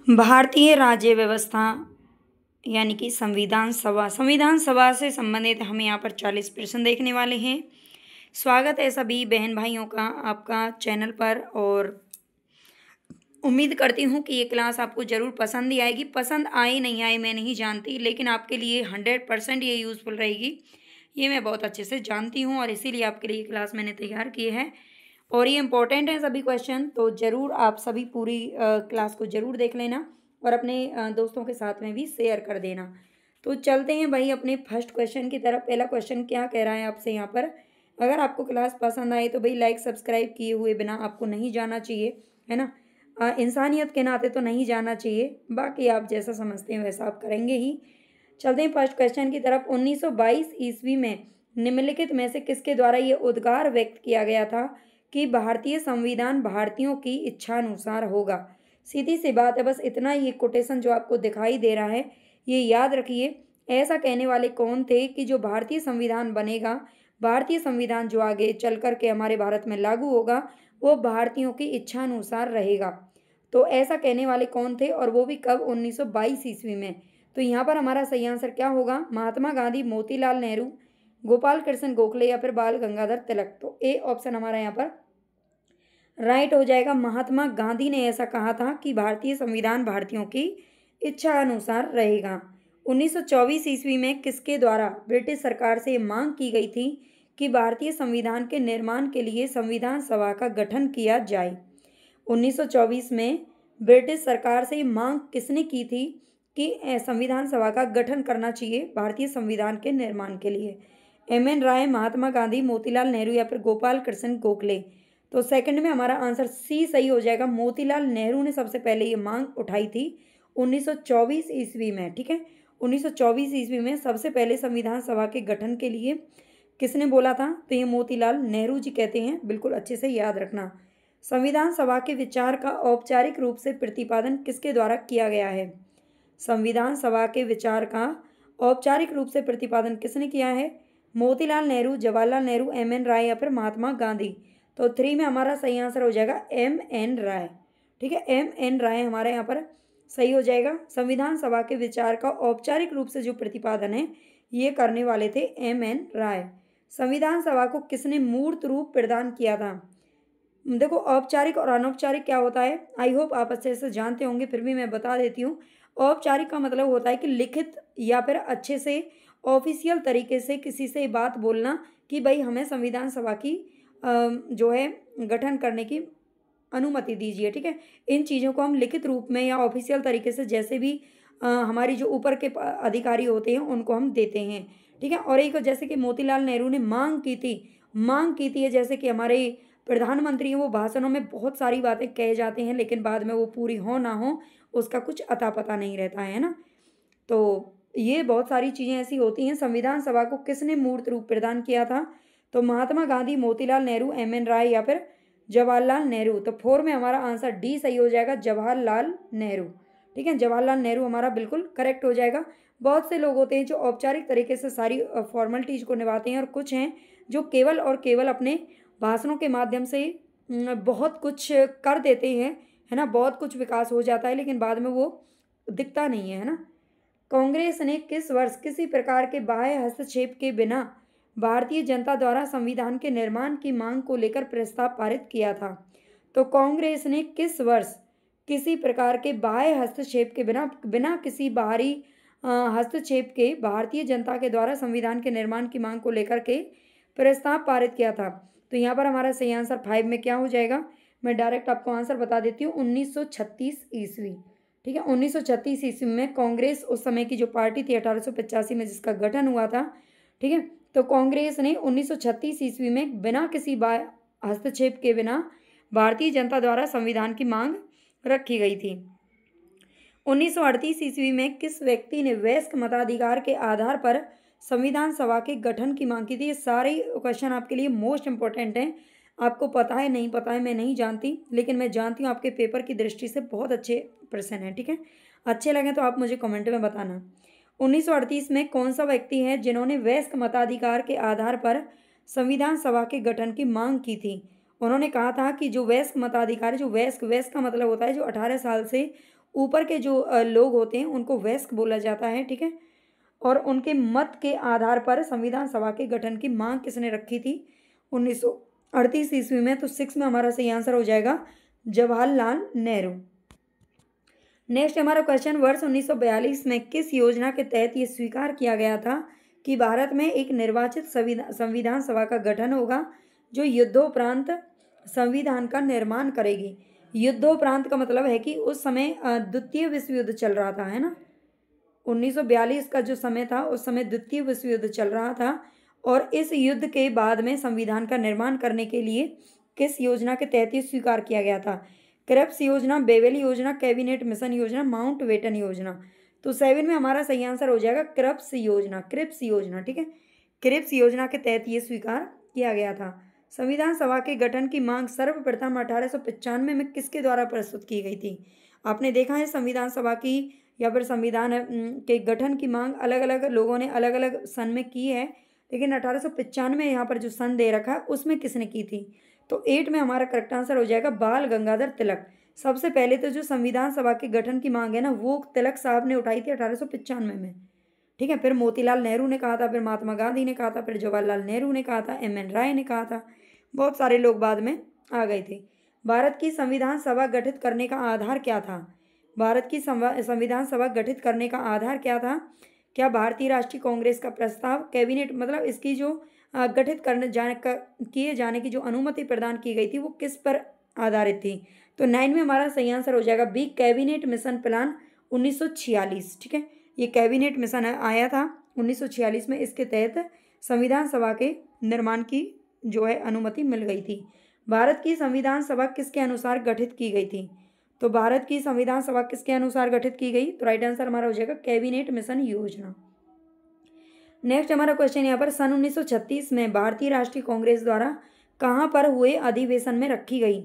भारतीय राज्य व्यवस्था यानी कि संविधान सभा से संबंधित हम यहाँ पर 40 प्रश्न देखने वाले हैं। स्वागत है सभी बहन भाइयों का आपका चैनल पर, और उम्मीद करती हूँ कि ये क्लास आपको ज़रूर पसंद ही आएगी। पसंद आए नहीं आए मैं नहीं जानती, लेकिन आपके लिए 100% ये यूज़फुल रहेगी, ये मैं बहुत अच्छे से जानती हूँ, और इसीलिए आपके लिए क्लास मैंने तैयार की है। और ये इम्पोर्टेंट है सभी क्वेश्चन, तो ज़रूर आप सभी पूरी क्लास को ज़रूर देख लेना और अपने दोस्तों के साथ में भी शेयर कर देना। तो चलते हैं भाई अपने फर्स्ट क्वेश्चन की तरफ। पहला क्वेश्चन क्या कह रहा है आपसे यहाँ पर, अगर आपको क्लास पसंद आए तो भाई लाइक सब्सक्राइब किए हुए बिना आपको नहीं जाना चाहिए, है ना। इंसानियत के नाते तो नहीं जाना चाहिए, बाकी आप जैसा समझते हैं वैसा आप करेंगे ही। चलते हैं फर्स्ट क्वेश्चन की तरफ। 1922 ईस्वी में निम्नलिखित में से किसके द्वारा ये उद्गार व्यक्त किया गया था कि भारतीय संविधान भारतीयों की इच्छा अनुसार होगा। सीधी सी बात है, बस इतना ये कोटेशन जो आपको दिखाई दे रहा है ये याद रखिए। ऐसा कहने वाले कौन थे कि जो भारतीय संविधान बनेगा, भारतीय संविधान जो आगे चल कर के हमारे भारत में लागू होगा, वो भारतीयों की इच्छा अनुसार रहेगा। तो ऐसा कहने वाले कौन थे, और वो भी कब? 1922 ईस्वी में। तो यहाँ पर हमारा सही आंसर क्या होगा? महात्मा गांधी, मोतीलाल नेहरू, गोपाल कृष्ण गोखले या फिर बाल गंगाधर तिलक। तो ए ऑप्शन हमारा यहाँ पर राइट हो जाएगा। महात्मा गांधी ने ऐसा कहा था कि भारतीय संविधान भारतीयों की इच्छा अनुसार रहेगा। 1924 ईस्वी में किसके द्वारा ब्रिटिश सरकार से मांग की गई थी कि भारतीय संविधान के निर्माण के लिए संविधान सभा का गठन किया जाए? 1924 में ब्रिटिश सरकार से मांग किसने की थी कि संविधान सभा का गठन करना चाहिए भारतीय संविधान के निर्माण के लिए? एम.एन. राय, महात्मा गांधी, मोतीलाल नेहरू या फिर गोपाल कृष्ण गोखले। तो सेकंड में हमारा आंसर सी सही हो जाएगा। मोतीलाल नेहरू ने सबसे पहले ये मांग उठाई थी 1924 ईस्वी में। ठीक है, 1924 ईस्वी में सबसे पहले संविधान सभा के गठन के लिए किसने बोला था? तो ये मोतीलाल नेहरू जी कहते हैं, बिल्कुल अच्छे से याद रखना। संविधान सभा के विचार का औपचारिक रूप से प्रतिपादन किसके द्वारा किया गया है? संविधान सभा के विचार का औपचारिक रूप से प्रतिपादन किसने किया है? मोतीलाल नेहरू, जवाहरलाल नेहरू, एम.एन. राय या फिर महात्मा गांधी। तो 3 में हमारा सही आंसर हो जाएगा एम.एन. राय। ठीक है, एम.एन. राय हमारे यहाँ पर सही हो जाएगा। संविधान सभा के विचार का औपचारिक रूप से जो प्रतिपादन है ये करने वाले थे एम.एन. राय। संविधान सभा को किसने मूर्त रूप प्रदान किया था? देखो, औपचारिक और अनौपचारिक क्या होता है, आई होप आप अच्छे से जानते होंगे, फिर भी मैं बता देती हूँ। औपचारिक का मतलब होता है कि लिखित या फिर अच्छे से ऑफिशियल तरीके से किसी से बात बोलना कि भाई हमें संविधान सभा की जो है गठन करने की अनुमति दीजिए। ठीक है, इन चीज़ों को हम लिखित रूप में या ऑफिशियल तरीके से, जैसे भी हमारी जो ऊपर के अधिकारी होते हैं उनको हम देते हैं। ठीक है, और एक जैसे कि मोतीलाल नेहरू ने मांग की थी जैसे कि हमारे प्रधानमंत्री हैं, वो भाषणों में बहुत सारी बातें कहे जाते हैं, लेकिन बाद में वो पूरी हो ना हो उसका कुछ अता पता नहीं रहता है ना। तो ये बहुत सारी चीज़ें ऐसी होती हैं। संविधान सभा को किसने मूर्त रूप प्रदान किया था? तो महात्मा गांधी, मोतीलाल नेहरू, एम.एन. राय या फिर जवाहरलाल नेहरू। तो 4 में हमारा आंसर डी सही हो जाएगा, जवाहरलाल नेहरू। ठीक है, जवाहरलाल नेहरू हमारा बिल्कुल करेक्ट हो जाएगा। बहुत से लोग होते हैं जो औपचारिक तरीके से सारी फॉर्मेलिटीज़ को निभाते हैं, और कुछ हैं जो केवल और केवल अपने भाषणों के माध्यम से बहुत कुछ कर देते हैं, है ना, बहुत कुछ विकास हो जाता है, लेकिन बाद में वो दिखता नहीं है ना। कांग्रेस ने किस वर्ष किसी प्रकार के बाह्य हस्तक्षेप के बिना भारतीय जनता द्वारा संविधान के निर्माण की मांग को लेकर प्रस्ताव पारित किया था? तो कांग्रेस ने किस वर्ष किसी प्रकार के बाह्य हस्तक्षेप के बिना किसी बाहरी हस्तक्षेप के भारतीय जनता के द्वारा संविधान के निर्माण की मांग को लेकर के प्रस्ताव पारित किया था? तो यहाँ पर हमारा सही आंसर 5 में क्या हो जाएगा? मैं डायरेक्ट आपको आंसर बता देती हूँ, 1936 ईस्वी। ठीक है, 1936 ईस्वी में कांग्रेस उस समय की जो पार्टी थी 1885 में जिसका गठन हुआ था। ठीक है, तो कांग्रेस ने 1936 ईस्वी में बिना किसी हस्तक्षेप के बिना भारतीय जनता द्वारा संविधान की मांग रखी गई थी। 1938 ईस्वी में किस व्यक्ति ने वयस्क मताधिकार के आधार पर संविधान सभा के गठन की मांग की थी? ये सारे क्वेश्चन आपके लिए मोस्ट इंपॉर्टेंट हैं। आपको पता है नहीं पता है मैं नहीं जानती, लेकिन मैं जानती हूँ आपके पेपर की दृष्टि से बहुत अच्छे प्रश्न हैं। ठीक है, अच्छे लगे तो आप मुझे कमेंट में बताना। 1938 में कौन सा व्यक्ति है जिन्होंने वयस्क मताधिकार के आधार पर संविधान सभा के गठन की मांग की थी? उन्होंने कहा था कि जो वयस्क मताधिकार, जो वयस्क का मतलब होता है जो 18 साल से ऊपर के जो लोग होते हैं उनको वयस्क बोला जाता है, ठीक है। और उनके मत के आधार पर संविधान सभा के गठन की मांग किसने रखी थी? 1938 ईस्वी में। तो 6 में हमारा सही आंसर हो जाएगा जवाहरलाल नेहरू। नेक्स्ट हमारा क्वेश्चन, वर्ष 1942 में किस योजना के तहत ये स्वीकार किया गया था कि भारत में एक निर्वाचित संविधान सभा का गठन होगा जो युद्धोपरांत संविधान का निर्माण करेगी? युद्धोपरांत का मतलब है कि उस समय द्वितीय विश्व युद्ध चल रहा था, है ना। 1942 का जो समय था उस समय द्वितीय विश्व युद्ध चल रहा था, और इस युद्ध के बाद में संविधान का निर्माण करने के लिए किस योजना के तहत ये स्वीकार किया गया था? क्रिप्स योजना, बेवेली योजना, कैबिनेट मिशन योजना, माउंटबेटन योजना। तो 7 में हमारा सही आंसर हो जाएगा क्रिप्स योजना, क्रिप्स योजना, ठीक है। क्रिप्स योजना के तहत ये स्वीकार किया गया था। संविधान सभा के गठन की मांग सर्वप्रथम 1895 में किसके द्वारा प्रस्तुत की गई थी? आपने देखा है संविधान सभा की या फिर संविधान के गठन की मांग अलग अलग लोगों ने अलग अलग सन में की है, लेकिन 1895 यहाँ पर जो सन दे रखा है उसमें किसने की थी? तो 8 में हमारा करेक्ट आंसर हो जाएगा बाल गंगाधर तिलक। सबसे पहले तो जो संविधान सभा के गठन की मांग है ना वो तिलक साहब ने उठाई थी 1895 में, ठीक है। फिर मोतीलाल नेहरू ने कहा था, फिर महात्मा गांधी ने कहा था, फिर जवाहरलाल नेहरू ने कहा था, एम एन राय ने कहा था, बहुत सारे लोग बाद में आ गए थे। भारत की संविधान सभा गठित करने का आधार क्या था? भारत की संविधान सभा गठित करने का आधार क्या था? क्या भारतीय राष्ट्रीय कांग्रेस का प्रस्ताव, कैबिनेट, मतलब इसकी जो गठित किए जाने की जो अनुमति प्रदान की गई थी वो किस पर आधारित थी? तो 9 में हमारा सही आंसर हो जाएगा बी, कैबिनेट मिशन प्लान 1946, ठीक है। ये कैबिनेट मिशन आया था 1946 में, इसके तहत संविधान सभा के निर्माण की जो है अनुमति मिल गई थी। भारत की संविधान सभा किसके अनुसार गठित की गई थी? तो भारत की संविधान सभा किसके अनुसार गठित की गई? तो राइट आंसर हमारा हो जाएगा कैबिनेट मिशन योजना। नेक्स्ट हमारा क्वेश्चन यहाँ पर, सन 1936 में भारतीय राष्ट्रीय कांग्रेस द्वारा कहाँ पर हुए अधिवेशन में रखी गई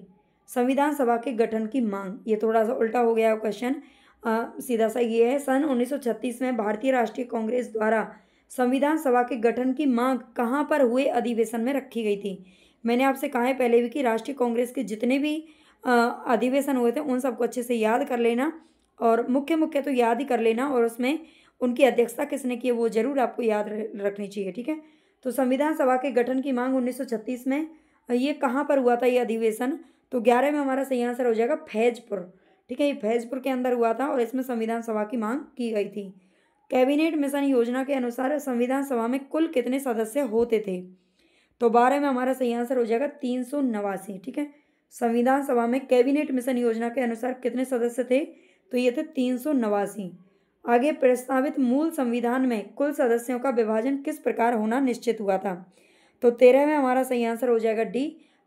संविधान सभा के गठन की मांग? ये थोड़ा सा उल्टा हो गया क्वेश्चन, सीधा सा ये है, सन 1936 में भारतीय राष्ट्रीय कांग्रेस द्वारा संविधान सभा के गठन की मांग कहाँ पर हुए अधिवेशन में रखी गई थी? मैंने आपसे कहा है पहले भी कि राष्ट्रीय कांग्रेस के जितने भी अधिवेशन हुए थे उन सबको अच्छे से याद कर लेना, और मुख्य तो याद ही कर लेना, और उसमें उनकी अध्यक्षता किसने की है वो जरूर आपको याद रखनी चाहिए, ठीक है। तो संविधान सभा के गठन की मांग 1936 में ये कहाँ पर हुआ था ये अधिवेशन? तो 11 में हमारा सही आंसर हो जाएगा फैजपुर, ठीक है। ये फैजपुर के अंदर हुआ था और इसमें संविधान सभा की मांग की गई थी। कैबिनेट मिशन योजना के अनुसार संविधान सभा में कुल कितने सदस्य होते थे? तो 12 में हमारा सही आंसर हो जाएगा 389, ठीक है। संविधान सभा में कैबिनेट मिशन योजना के अनुसार कितने सदस्य थे? तो ये थे 389। आगे, प्रस्तावित मूल संविधान में कुल सदस्यों का विभाजन किस प्रकार होना निश्चित हुआ था? तो 13 में हमारा सही आंसर हो जाएगा डी,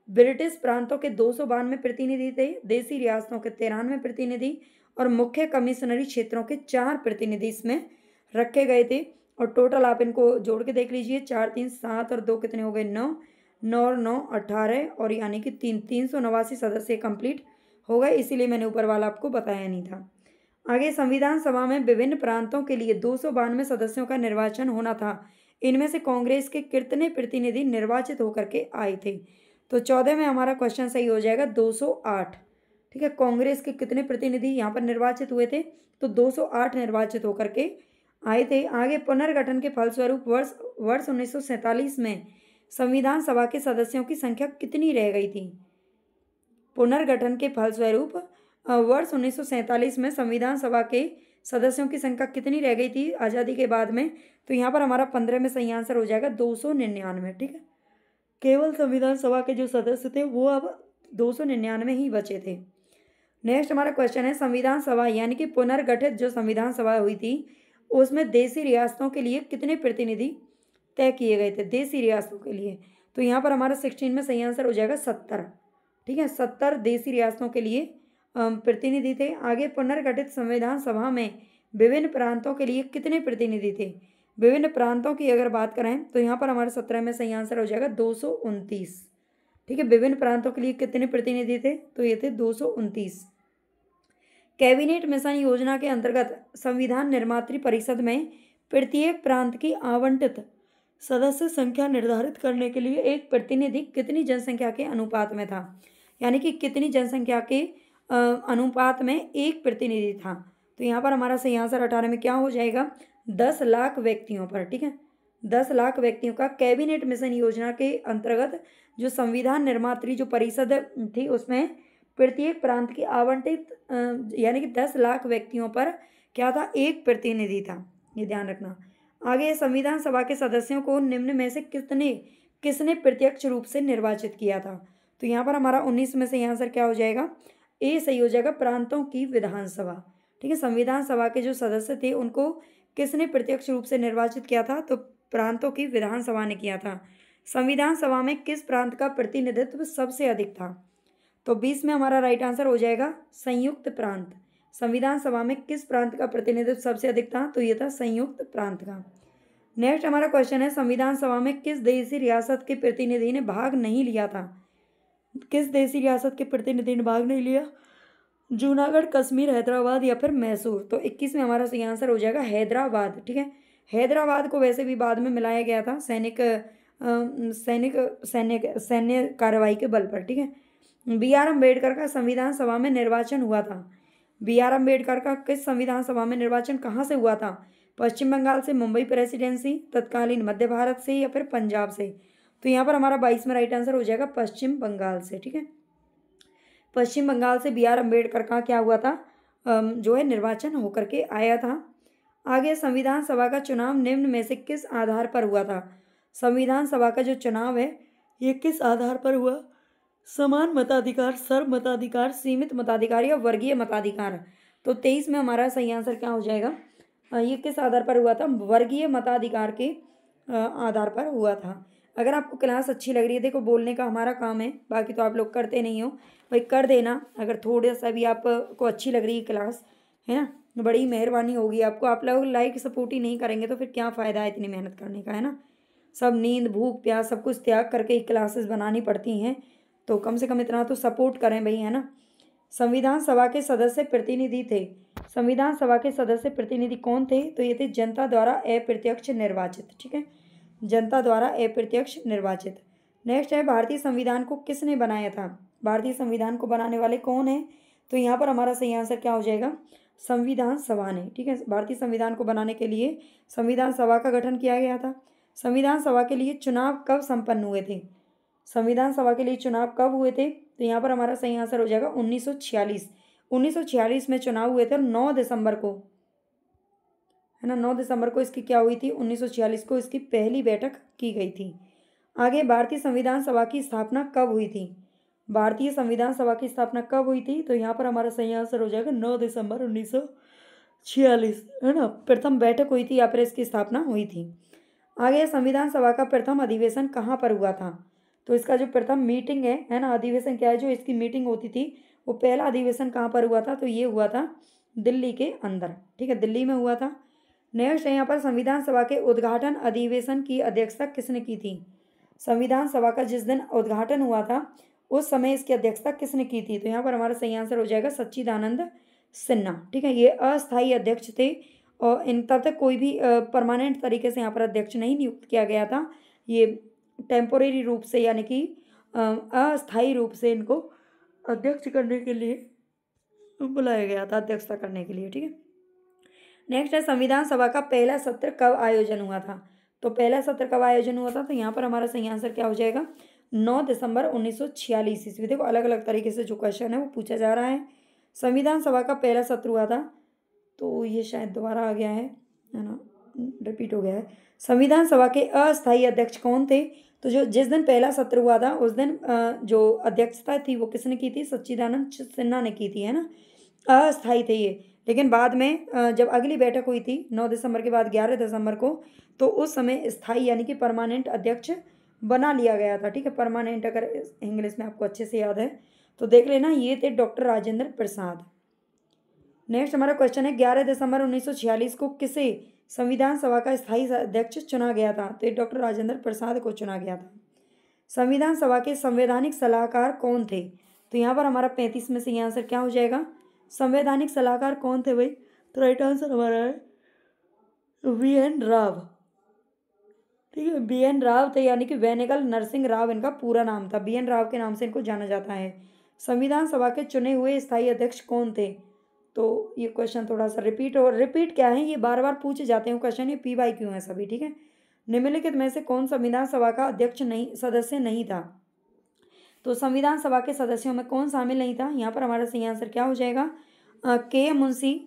ब्रिटिश प्रांतों के 292 प्रतिनिधि थे, देसी रियासतों के 93 प्रतिनिधि और मुख्य कमिश्नरी क्षेत्रों के 4 प्रतिनिधि इसमें रखे गए थे। और टोटल आप इनको जोड़ के देख लीजिए, 4 3 7 और 2 कितने हो गए 9, 9 और 9 18, और यानी कि 389 सदस्य कंप्लीट हो गए, इसीलिए मैंने ऊपर वाला आपको बताया नहीं था। आगे, संविधान सभा में विभिन्न प्रांतों के लिए 292 सदस्यों का निर्वाचन होना था, इनमें से कांग्रेस के कितने प्रतिनिधि निर्वाचित होकर के आए थे? तो 14 में हमारा क्वेश्चन सही हो जाएगा 208, ठीक है। कांग्रेस के कितने प्रतिनिधि यहाँ पर निर्वाचित हुए थे? तो 208 निर्वाचित होकर के आए थे। आगे, पुनर्गठन के फलस्वरूप वर्ष 1947 में संविधान सभा के सदस्यों की संख्या कितनी रह गई थी? पुनर्गठन के फलस्वरूप वर्ष 1947 में संविधान सभा के सदस्यों की संख्या कितनी रह गई थी आज़ादी के बाद में? तो यहाँ पर हमारा 15 में सही आंसर हो जाएगा 299, ठीक है। केवल संविधान सभा के जो सदस्य थे वो अब 299 ही बचे थे। नेक्स्ट हमारा क्वेश्चन है, संविधान सभा यानी कि पुनर्गठित जो संविधान सभा हुई थी उसमें देसी रियासतों के लिए कितने प्रतिनिधि तय किए गए थे? देसी रियासतों के लिए, तो यहाँ पर हमारा 16 में सही आंसर हो जाएगा 70, ठीक है। 70 देसी रियासतों के लिए प्रतिनिधि थे। आगे, पुनर्गठित संविधान सभा में विभिन्न प्रांतों के लिए कितने प्रतिनिधि थे? विभिन्न प्रांतों की अगर बात करें तो यहाँ पर हमारे 17 में सही आंसर हो जाएगा 229, ठीक है। विभिन्न प्रांतों के लिए कितने प्रतिनिधि थे? तो ये थे 229। कैबिनेट मिशन योजना के अंतर्गत संविधान निर्मात्री परिषद में प्रत्येक प्रांत की आवंटित सदस्य संख्या निर्धारित करने के लिए एक प्रतिनिधि कितनी जनसंख्या के अनुपात में था? यानी कि कितनी जनसंख्या के अनुपात में एक प्रतिनिधि था। तो यहाँ पर हमारा सही आंसर 18 में क्या हो जाएगा, 10 लाख व्यक्तियों पर। ठीक है, 10 लाख व्यक्तियों का कैबिनेट मिशन योजना के अंतर्गत जो संविधान निर्मात्री जो परिषद थी उसमें प्रत्येक प्रांत की आवंटित यानी कि 10 लाख व्यक्तियों पर क्या था, एक प्रतिनिधि था, ये ध्यान रखना। आगे संविधान सभा के सदस्यों को निम्न में से किसने प्रत्यक्ष रूप से निर्वाचित किया था। तो यहाँ पर हमारा 19 में से आंसर क्या हो जाएगा, ए सही हो जाएगा, प्रांतों की विधानसभा। ठीक है, संविधान सभा के जो सदस्य थे उनको किसने प्रत्यक्ष रूप से निर्वाचित किया था, तो प्रांतों की विधानसभा ने किया था। संविधान सभा में किस प्रांत का प्रतिनिधित्व सबसे अधिक था, तो 20 में हमारा राइट आंसर हो जाएगा संयुक्त प्रांत। संविधान सभा में किस प्रांत का प्रतिनिधित्व सबसे अधिक था, तो ये था संयुक्त प्रांत का। नेक्स्ट हमारा क्वेश्चन है, संविधान सभा में किस देशी रियासत के प्रतिनिधि ने भाग नहीं लिया था। किस देशी रियासत के प्रतिनिधि ने भाग नहीं लिया, जूनागढ़, कश्मीर, हैदराबाद या फिर मैसूर। तो 21 में हमारा सही आंसर हो जाएगा हैदराबाद। ठीक है, हैदराबाद को वैसे भी बाद में मिलाया गया था सैन्य कार्रवाई के बल पर। ठीक है, B.R. अम्बेडकर का संविधान सभा में निर्वाचन हुआ था। B.R. अम्बेडकर का किस संविधान सभा में निर्वाचन कहाँ से हुआ था, पश्चिम बंगाल से, मुंबई प्रेसिडेंसी, तत्कालीन मध्य भारत से या फिर पंजाब से। तो यहाँ पर हमारा 22 में राइट आंसर हो जाएगा पश्चिम बंगाल से। ठीक है, पश्चिम बंगाल से B.R. अम्बेडकर का क्या हुआ था, जो है निर्वाचन होकर के आया था। आगे संविधान सभा का चुनाव निम्न में से किस आधार पर हुआ था। संविधान सभा का जो चुनाव है ये किस आधार पर हुआ, समान मताधिकार, सर्व मताधिकार, सीमित मताधिकार या वर्गीय मताधिकार। तो 23 में हमारा सही आंसर क्या हो जाएगा, ये किस आधार पर हुआ था, वर्गीय मताधिकार के आधार पर हुआ था। अगर आपको क्लास अच्छी लग रही है, देखो बोलने का हमारा काम है, बाकी तो आप लोग करते नहीं हो, भाई कर देना। अगर थोड़ा सा भी आपको अच्छी लग रही है क्लास, है ना, बड़ी मेहरबानी होगी आपको। आप लोग लाइक सपोर्ट ही नहीं करेंगे तो फिर क्या फ़ायदा है इतनी मेहनत करने का, है ना। सब नींद, भूख, प्यास सब कुछ त्याग करके क्लासेस बनानी पड़ती हैं, तो कम से कम इतना तो सपोर्ट करें भाई, है ना। संविधान सभा के सदस्य प्रतिनिधि थे। संविधान सभा के सदस्य प्रतिनिधि कौन थे, तो ये थे जनता द्वारा अप्रत्यक्ष निर्वाचित। ठीक है, जनता द्वारा अप्रत्यक्ष निर्वाचित। नेक्स्ट है, भारतीय संविधान को किसने बनाया था। भारतीय संविधान को बनाने वाले कौन है, तो यहाँ पर हमारा सही आंसर क्या हो जाएगा, संविधान सभा ने। ठीक है, भारतीय संविधान को बनाने के लिए संविधान सभा का गठन किया गया था। संविधान सभा के लिए चुनाव कब संपन्न हुए थे, संविधान सभा के लिए चुनाव कब हुए थे, तो यहाँ पर हमारा सही आंसर हो जाएगा 1946। 1946 में चुनाव हुए थे और 9 दिसंबर को, है ना, 9 दिसंबर को इसकी क्या हुई थी, 1946 को इसकी पहली बैठक की गई थी। आगे भारतीय संविधान सभा की स्थापना कब हुई थी, भारतीय संविधान सभा की स्थापना कब हुई थी, तो यहाँ पर हमारा सही आंसर हो जाएगा 9 दिसंबर 1946, है ना, प्रथम बैठक हुई थी या फिर इसकी स्थापना हुई थी। आगे संविधान सभा का प्रथम अधिवेशन कहाँ पर हुआ था, तो इसका जो प्रथम मीटिंग है ना, अधिवेशन क्या है, जो इसकी मीटिंग होती थी वो पहला अधिवेशन कहाँ पर हुआ था, तो ये हुआ था दिल्ली के अंदर। ठीक है, दिल्ली में हुआ था। नेक्स्ट है यहाँ पर संविधान सभा के उद्घाटन अधिवेशन की अध्यक्षता किसने की थी। संविधान सभा का जिस दिन उद्घाटन हुआ था उस समय इसकी अध्यक्षता किसने की थी, तो यहाँ पर हमारा सही आंसर हो जाएगा सच्चिदानंद सिन्हा। ठीक है, ये अस्थायी अध्यक्ष थे और इन तब तक कोई भी परमानेंट तरीके से यहाँ पर अध्यक्ष नहीं नियुक्त किया गया था, ये टेम्पोरेरी रूप से यानी कि अस्थायी रूप से इनको अध्यक्ष करने के लिए बुलाया गया था, अध्यक्षता करने के लिए। ठीक है, नेक्स्ट है संविधान सभा का पहला सत्र कब आयोजन हुआ था, तो पहला सत्र कब आयोजन हुआ था, तो यहाँ पर हमारा सही आंसर क्या हो जाएगा 9 दिसंबर 1946 ईस्वी। देखो अलग अलग तरीके से जो क्वेश्चन है वो पूछा जा रहा है। संविधान सभा का पहला सत्र हुआ था, तो ये शायद दोबारा आ गया है ना, रिपीट हो गया है। संविधान सभा के अस्थायी अध्यक्ष कौन थे, तो जो जिस दिन पहला सत्र हुआ था उस दिन जो अध्यक्षता थी वो किसने की थी, सच्चिदानंद सिन्हा ने की थी, है ना। अस्थायी थे ये, लेकिन बाद में जब अगली बैठक हुई थी 9 दिसंबर के बाद 11 दिसंबर को, तो उस समय स्थायी यानी कि परमानेंट अध्यक्ष बना लिया गया था। ठीक है, परमानेंट अगर इंग्लिश में आपको अच्छे से याद है तो देख लेना, ये थे डॉक्टर राजेंद्र प्रसाद। नेक्स्ट हमारा क्वेश्चन है 11 दिसंबर 1946 को किसे संविधान सभा का स्थायी अध्यक्ष चुना गया था, तो डॉक्टर राजेंद्र प्रसाद को चुना गया था। संविधान सभा के संवैधानिक सलाहकार कौन थे, तो यहाँ पर हमारा 35 में से ये आंसर क्या हो जाएगा, संवैधानिक सलाहकार कौन थे भाई, तो राइट आंसर हमारा है VN राव। ठीक है, BN राव थे, यानी कि वेनेगल नरसिंह राव इनका पूरा नाम था, BN राव के नाम से इनको जाना जाता है। संविधान सभा के चुने हुए स्थायी अध्यक्ष कौन थे? तो ये क्वेश्चन थोड़ा सा रिपीट क्या है, ये बार बार पूछे जाते हैं क्वेश्चन, ये PYQ है सभी, ठीक है। निम्नलिखित में से कौन संविधान सभा का सदस्य नहीं था? तो संविधान सभा के सदस्यों में कौन शामिल नहीं था? यहाँ पर हमारा सही आंसर क्या हो जाएगा? के मुंशी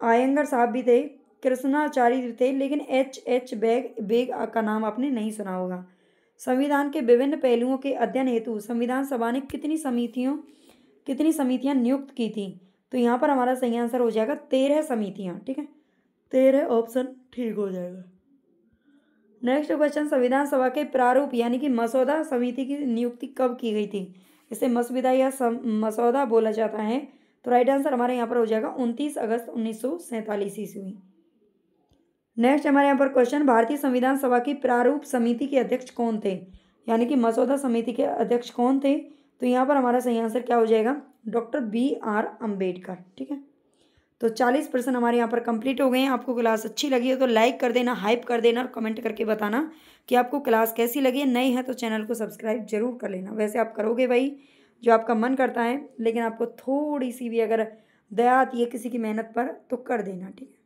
आयंगर साहब भी थे, कृष्णाचार्य भी थे, लेकिन H बेग का नाम आपने नहीं सुना होगा। संविधान के विभिन्न पहलुओं के अध्ययन हेतु संविधान सभा ने कितनी समितियां नियुक्त की थी? तो यहाँ पर हमारा सही आंसर हो जाएगा 13 समितियां, ठीक है। 13 ऑप्शन ठीक हो जाएगा। नेक्स्ट क्वेश्चन, संविधान सभा के प्रारूप यानी कि मसौदा समिति की नियुक्ति कब की गई थी? इसे मसविदा या मसौदा बोला जाता है। तो राइट आंसर हमारे यहाँ पर हो जाएगा 29 अगस्त 1947 ईस्वी। नेक्स्ट हमारे यहाँ पर क्वेश्चन, भारतीय संविधान सभा की प्रारूप समिति के अध्यक्ष कौन थे? यानी कि मसौदा समिति के अध्यक्ष कौन थे? तो यहाँ पर हमारा सही आंसर क्या हो जाएगा? डॉक्टर BR अम्बेडकर, ठीक है। तो 40% हमारे यहाँ पर कंप्लीट हो गए हैं। आपको क्लास अच्छी लगी हो तो लाइक कर देना, हाइप कर देना और कमेंट करके बताना कि आपको क्लास कैसी लगी है। नए हैं तो चैनल को सब्सक्राइब जरूर कर लेना। वैसे आप करोगे भाई जो आपका मन करता है, लेकिन आपको थोड़ी सी भी अगर दया आती है किसी की मेहनत पर तो कर देना, ठीक है।